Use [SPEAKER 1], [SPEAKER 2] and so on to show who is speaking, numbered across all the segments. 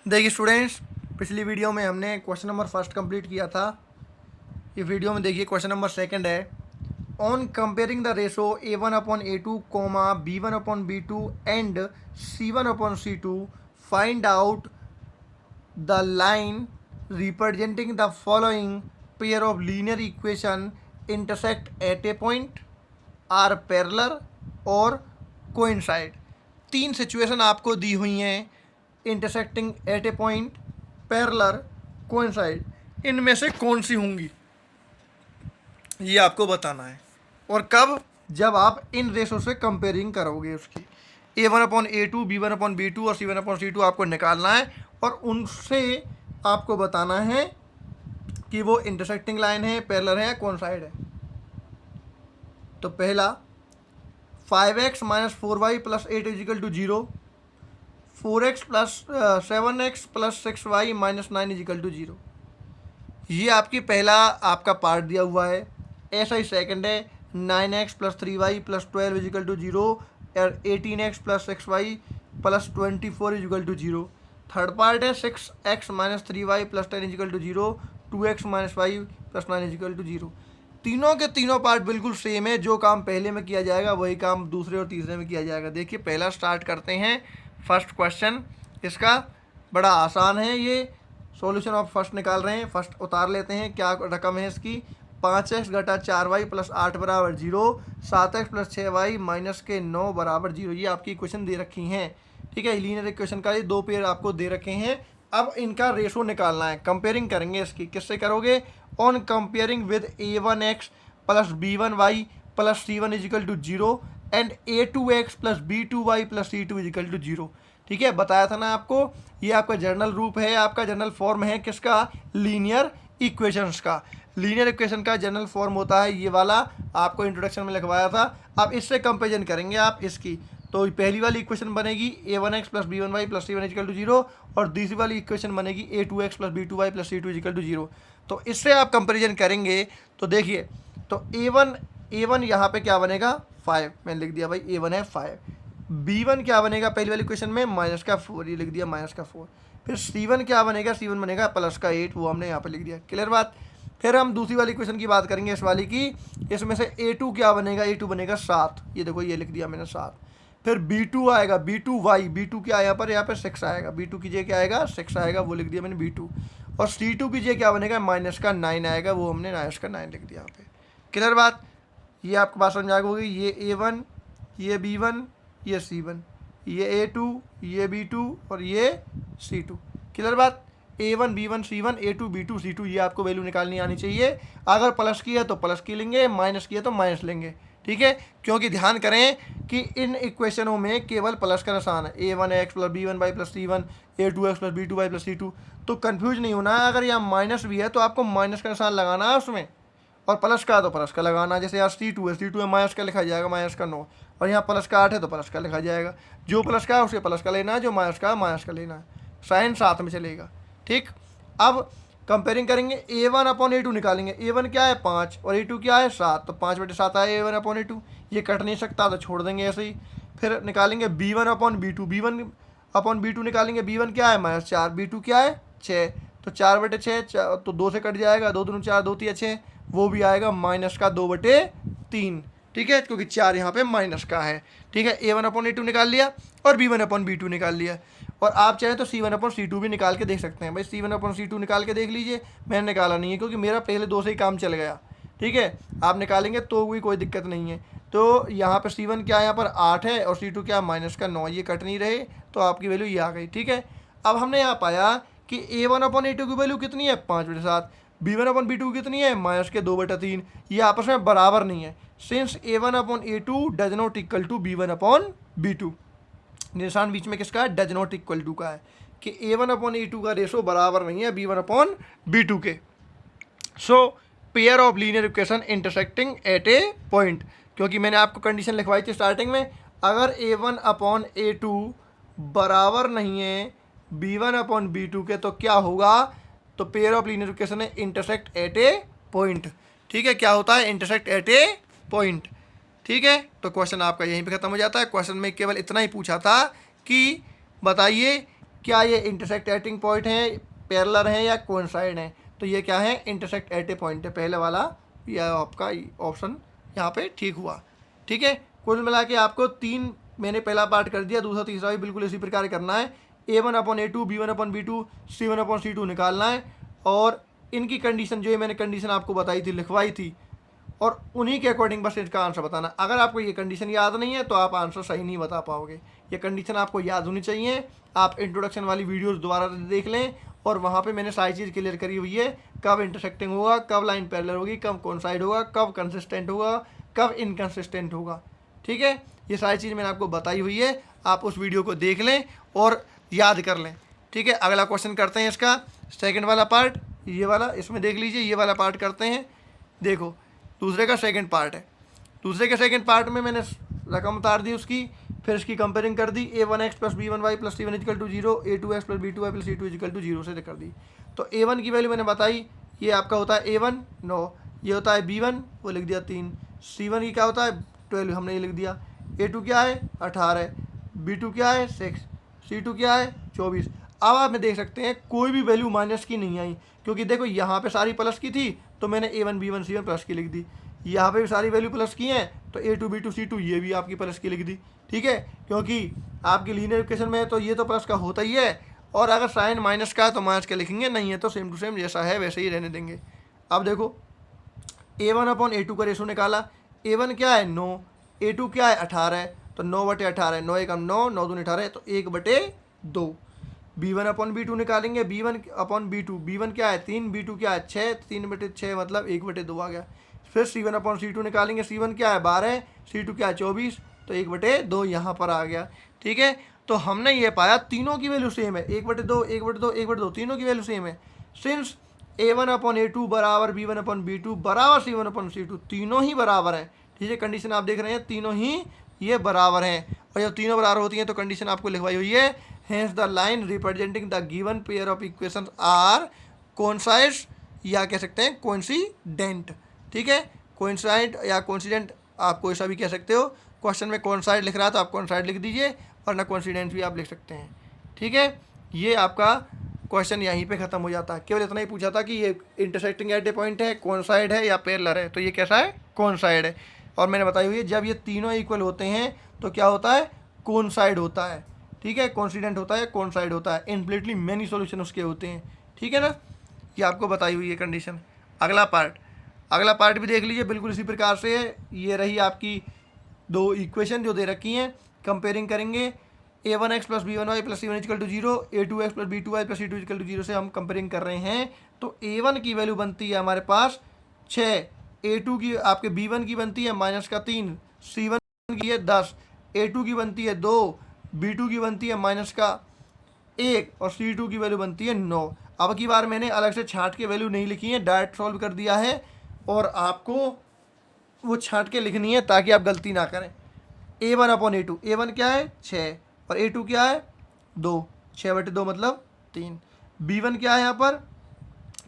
[SPEAKER 1] देखिए स्टूडेंट्स, पिछली वीडियो में हमने क्वेश्चन नंबर फर्स्ट कंप्लीट किया था। ये वीडियो में देखिए क्वेश्चन नंबर सेकंड है। On comparing the ratio A1/A2, B1/B2 and C1/C2, find out the line representing the following pair of linear equation intersect at a point, are parallel और coincide. तीन situation आपको दी हुई हैं, intersecting at a point, parallel, coincide. इनमें से कौन सी होंगी ये आपको बताना है। और कब? जब आप इन रेशो से कंपेयरिंग करोगे उसकी। A1/A2, B1/B2 और C1/C2 आपको निकालना है और उनसे आपको बताना है कि वो इंटरसेक्टिंग लाइन है, पैरेलल है या कोइंसाइड है। तो पहला 5x - 4y + 8 = 0, 4x + 7x + 6y - 9 = 0। ये आपकी पहला आपका पार्ट दिया हुआ है। ऐसा ही सेकंड है 9x + 3y + 12 = 0 और 18x + 6y + 24 = 0। थर्ड पार्ट है 6x - 3y + 10 = 0, 2x - y + 9 = 0। तीनों के तीनों पार्ट बिल्कुल सेम है। जो काम पहले में किया जाएगा वही काम दूसरे और तीसरे में किया जाएगा। देखिए पहला स्टार्ट करते हैं। फर्स्ट क्वेश्चन इसका बड़ा आसान है। ये सॉल्यूशन ऑफ फर्स्ट निकाल रहे हैं। फर्स्ट उतार लेते हैं। क्या रकम है इसकी? 5x - 4y + 8 = 0, 7x + 6y - -9 = 0। ये आपकी इक्वेशन दे रखी हैं। ठीक है, लीनियर इक्वेशन का ये दो पेयर आपको दे रखे हैं। अब इनका रेशो निकालना है। कंपेयरिंग करेंगे इसकी। किससे करोगे? On comparing with A1x + B1y + C1 = 0 and A2x + B2y + C2 = 0। ठीक है, बताया था ना आपको। ये आपका जर्नल रूप है, आपका जर्नल फॉर्म है किसका? लीनियर इक्वेशंस का। लीनियर इक्वेशन का जनरल फॉर्म होता है ये वाला, आपको इंट्रोडक्शन में लिखवाया था। अब इससे कंपेरिजन करेंगे आप इसकी। तो पहली वाली इक्वेशन बनेगी A1x + B1y + C1 = 0 और दूसरी वाली इक्वेशन बनेगी A2x + B2y + C2 = 0। तो इससे आप कंपेरिजन करेंगे तो देखिए, तो A1 यहाँ पे क्या बनेगा? 5। मैंने लिख दिया भाई A1 है 5। B1 क्या बनेगा पहली वाली इक्वेशन में? -4, ये लिख दिया -4। फिर C1 क्या बनेगा? C1 बनेगा +8, वो हमने यहाँ पे लिख दिया। क्लियर बात? फिर हम दूसरी वाली क्वेश्चन की बात करेंगे, इस वाली की। इसमें से A2 क्या बनेगा? A2 बनेगा 7, ये देखो ये लिख दिया मैंने 7। फिर B2 आएगा, B2y, B2 क्या है यहाँ पे 6 आएगा। B2 की जगह क्या आएगा? 6 आएगा, वो लिख दिया मैंने B2। और C2 की जगह क्या बनेगा? -9 आएगा, वो हमने -9 लिख दिया यहाँ पे। क्लियर बात? ये आपको बात समझ आ गई। ये A1, ये B1, ये C1, ये A2, ये B2 और ये C2। क्लियर बात? A1 B1 C1 A2 B2 C2, ये आपको वैल्यू निकालनी आनी चाहिए। अगर प्लस की है तो प्लस की लेंगे, माइनस की है तो माइनस लेंगे। ठीक है, क्योंकि ध्यान करें कि इन इक्वेशनों में केवल प्लस का निशान है। A1x + B1y + C1, A2x + B2y + C2। तो कंफ्यूज नहीं होना है। अगर यहाँ माइनस भी है तो आपको माइनस का निशान लगाना है उसमें, और प्लस का है तो प्लस का लगाना। जैसे यहाँ C2 है, C2 में माइनस का लिखा जाएगा, -9। और यहाँ प्लस का 8 है तो प्लस का लिखा जाएगा। जो प्लस का है उसे प्लस का लेना है, जो माइनस का है माइनस का लेना है। साइन साथ में चलेगा। ठीक, अब कंपेयरिंग करेंगे। A1/A2 निकालेंगे। A1 क्या है? 5 और A2 क्या है? 7। तो 5/7 आया A1/A2। ये कट नहीं सकता तो छोड़ देंगे ऐसे ही। फिर निकालेंगे B1/B2। B1/B2 निकालेंगे। B1 क्या है? -4। B2 क्या है? 6। तो 4/6, तो 2 से कट जाएगा। 2 दूनी 4, 2 तिया 6, वो भी आएगा -2/3। ठीक है, क्योंकि 4 यहाँ पे माइनस का है। ठीक है, A1/A2 निकाल लिया और B1/B2 निकाल लिया। और आप चाहें तो C1/C2 भी निकाल के देख सकते हैं। भाई C1/C2 निकाल के देख लीजिए। मैंने निकाला नहीं है क्योंकि मेरा पहले 2 से ही काम चल गया। ठीक है, आप निकालेंगे तो भी कोई दिक्कत नहीं है। तो यहाँ पर C1 क्या है? यहाँ पर 8 है और C2 क्या? -9। ये कट नहीं रहे तो आपकी वैल्यू ये आ गई। ठीक है, अब हमने यहाँ पाया कि A1/A2 की वैल्यू कितनी है? 5/7। B1/B2 कितनी है? -2/3। ये आपस में बराबर नहीं है। Since A1/A2 does not equal to B1/B2। निशान बीच में किसका है? डज नॉट इक्वल टू का है, कि A1/A2 का रेशो बराबर नहीं है B1/B2 के। So pair of linear equation intersecting at a point. क्योंकि मैंने आपको कंडीशन लिखवाई थी स्टार्टिंग में, अगर A1/A2 बराबर नहीं है B1/B2 के तो क्या होगा? तो पेयर ऑफ लीनियर इक्वेशन है इंटरसेक्ट एट ए पॉइंट। ठीक है, क्या होता है? Intersect at a point. ठीक है, तो क्वेश्चन आपका यहीं पे खत्म हो जाता है। क्वेश्चन में केवल इतना ही पूछा था कि बताइए क्या ये इंटरसेक्टिंग पॉइंट है, पैरेलल है या कोइंसाइड है। तो ये क्या है, इंटरसेक्ट एट ए पॉइंट है, पहले वाला यह आपका ऑप्शन यहाँ पे ठीक हुआ। ठीक है, कुल मिला के आपको 3 मैंने पहला पार्ट कर दिया, दूसरा तीसरा भी बिल्कुल इसी प्रकार करना है। A1/A2 B1/B2 C1/C2 निकालना है और इनकी कंडीशन जो है मैंने कंडीशन आपको बताई थी, लिखवाई थी, और उन्हीं के अकॉर्डिंग बस इसका आंसर बताना। अगर आपको ये कंडीशन याद नहीं है तो आप आंसर सही नहीं बता पाओगे। ये कंडीशन आपको याद होनी चाहिए। आप इंट्रोडक्शन वाली वीडियोस दोबारा देख लें और वहाँ पे मैंने सारी चीज़ क्लियर करी हुई है, कब इंटरसेक्टिंग होगा, कब लाइन पैरेलल होगी, कब कोइंसाइड होगा, कब कंसिस्टेंट होगा, कब इनकंसिस्टेंट होगा। ठीक है, ये सारी चीज़ मैंने आपको बताई हुई है, आप उस वीडियो को देख लें और याद कर लें। ठीक है, अगला क्वेश्चन करते हैं इसका सेकंड वाला पार्ट, ये वाला इसमें देख लीजिए, ये वाला पार्ट करते हैं। देखो दूसरे का सेकंड पार्ट है, दूसरे के सेकंड पार्ट में मैंने रकम उतार दी उसकी, फिर इसकी कंपेयरिंग कर दी, A1x + B1y + C1 = 0, A2x + B2y + C2 = 0 से कर दी। तो A1 की वैल्यू मैंने बताई, ये आपका होता है A1 9, ये होता है B1 वो लिख दिया 3, C1 की क्या होता है 12 हमने ये लिख दिया, A2 क्या है 18, B2 क्या है 6, C2 क्या है 24। अब आप देख सकते हैं कोई भी वैल्यू माइनस की नहीं आई, क्योंकि देखो यहाँ पे सारी प्लस की थी तो मैंने A1 B1 C1 प्लस की लिख दी, यहाँ पे भी सारी वैल्यू प्लस की हैं तो A2 B2 C2 ये भी आपकी प्लस की लिख दी। ठीक है, क्योंकि आपकी लीनियर इक्वेशन में है तो ये तो प्लस का होता ही है, और अगर साइन माइनस का है तो माइनस का लिखेंगे, नहीं है तो सेम टू सेम जैसा है वैसे ही रहने देंगे। अब देखो A1/A2 का रेशो निकाला, A1 क्या है 9, A2 क्या है 18, तो 9/18, 9 × 9, 9 दूनी 18, तो 1/2। B1/B2 निकालेंगे, B1/B2, B1 क्या है 3, B2 क्या है 6, 3/6 मतलब 1/2 आ गया। फिर C1/C2 निकालेंगे, C1 क्या है 12, C2 क्या है 24, तो 1/2 यहाँ पर आ गया। ठीक है, तो हमने ये पाया तीनों की वैल्यू सेम है, 1/2 1/2 1/2 तीनों की वैल्यू सेम है। सिंस A1/A2 बराबर B1/B2 बराबर C1/C2, तीनों ही बराबर हैं। ठीक है, कंडीशन आप देख रहे हैं तीनों ही ये बराबर हैं, और जब तीनों बराबर होती हैं तो कंडीशन आपको लिखवाई हुई है, hence the line representing the given pair of equations are coincide, या कह सकते हैं कोइंसिडेंट। ठीक है, कोइंसाइड या कोइंसिडेंट आप कोई सा भी कह सकते हो। क्वेश्चन में कोइंसाइड लिख रहा है तो आप कोइंसाइड लिख दीजिए, और ना कोइंसिडेंट भी आप लिख सकते हैं। ठीक है, ये आपका क्वेश्चन यहीं पे ख़त्म हो जाता है। केवल इतना ही पूछा था कि ये इंटरसेक्टिंग एट ए पॉइंट है, कोइंसाइड है या पैरेलल है, तो ये कैसा है कोइंसाइड है। और मैंने बताई हुई है जब ये तीनों इक्वल होते हैं तो क्या होता है कोइंसाइड होता है। ठीक है, कोइंसिडेंट होता है, कोइंसाइड होता है, इनप्लीटली मैनी सॉल्यूशन उसके होते हैं। ठीक है ना, ये आपको बताई हुई है कंडीशन। अगला पार्ट भी देख लीजिए, बिल्कुल इसी प्रकार से है। ये रही आपकी दो इक्वेशन जो दे रखी हैं, कंपेयरिंग करेंगे A1x + B1y + C1 = 0, A2x + B2y + C2 = 0 से हम कंपेयरिंग कर रहे हैं। तो A1 की वैल्यू बनती है हमारे पास 6, A2 की आपके B1 की बनती है -3, C1 की है 10, A2 की बनती है 2, B2 की बनती है -1 और C2 की वैल्यू बनती है 9। अब की बार मैंने अलग से छांट के वैल्यू नहीं लिखी है, डायरेक्ट सॉल्व कर दिया है, और आपको वो छांट के लिखनी है ताकि आप गलती ना करें। A1/A2, A1 क्या है 6 और A2 क्या है 2, 6/2 मतलब 3। B1 क्या है यहाँ पर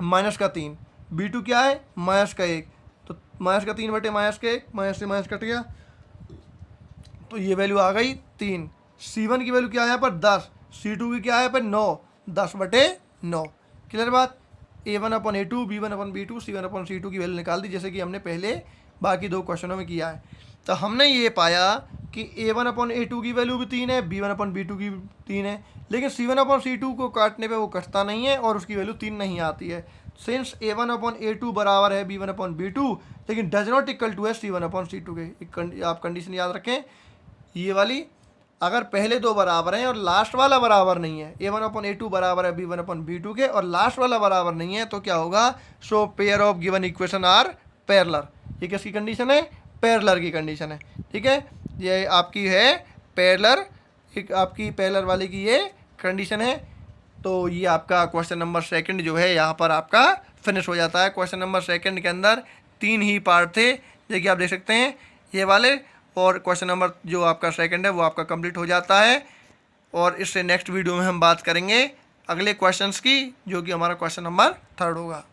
[SPEAKER 1] -3, B2 क्या है -1, तो -3 बटे -1, माइनस से माइनस कट गया, तो ये वैल्यू आ गई 3। C1 की वैल्यू क्या है यहाँ पर 10, C2 की क्या है यहाँ पर 9, 10/9। क्लियर बात। A1/A2, B1/B2, C1/C2 की वैल्यू निकाल दी, जैसे कि हमने पहले बाकी दो क्वेश्चनों में किया है। तो हमने ये पाया कि A1/A2 की वैल्यू भी 3 है, B1/B2 की 3 है, लेकिन C1/C2 को काटने पे वो कटता नहीं है और उसकी वैल्यू 3 नहीं आती है। सिंस A1/A2 बराबर है B1/B2, लेकिन डज नॉट इक्वल टू है C1/C2 के। आप कंडीशन याद रखें ये वाली, अगर पहले दो बराबर हैं और लास्ट वाला बराबर नहीं है, A1/A2 बराबर है B1/B2 के और लास्ट वाला बराबर नहीं है, तो क्या होगा, so pair of given equation are parallel. ये किसकी कंडीशन है, पैरेलल की कंडीशन है। ठीक है, ये आपकी है पैरेलल, एक आपकी पैरेलल वाले की ये कंडीशन है। तो ये आपका क्वेश्चन नंबर सेकंड जो है यहाँ पर आपका फिनिश हो जाता है। क्वेश्चन नंबर सेकंड के अंदर 3 ही पार्ट थे, देखिए आप देख सकते हैं ये वाले, और क्वेश्चन नंबर जो आपका सेकंड है वो आपका कंप्लीट हो जाता है। और इससे नेक्स्ट वीडियो में हम बात करेंगे अगले क्वेश्चंस की, जो कि हमारा क्वेश्चन नंबर 3 होगा।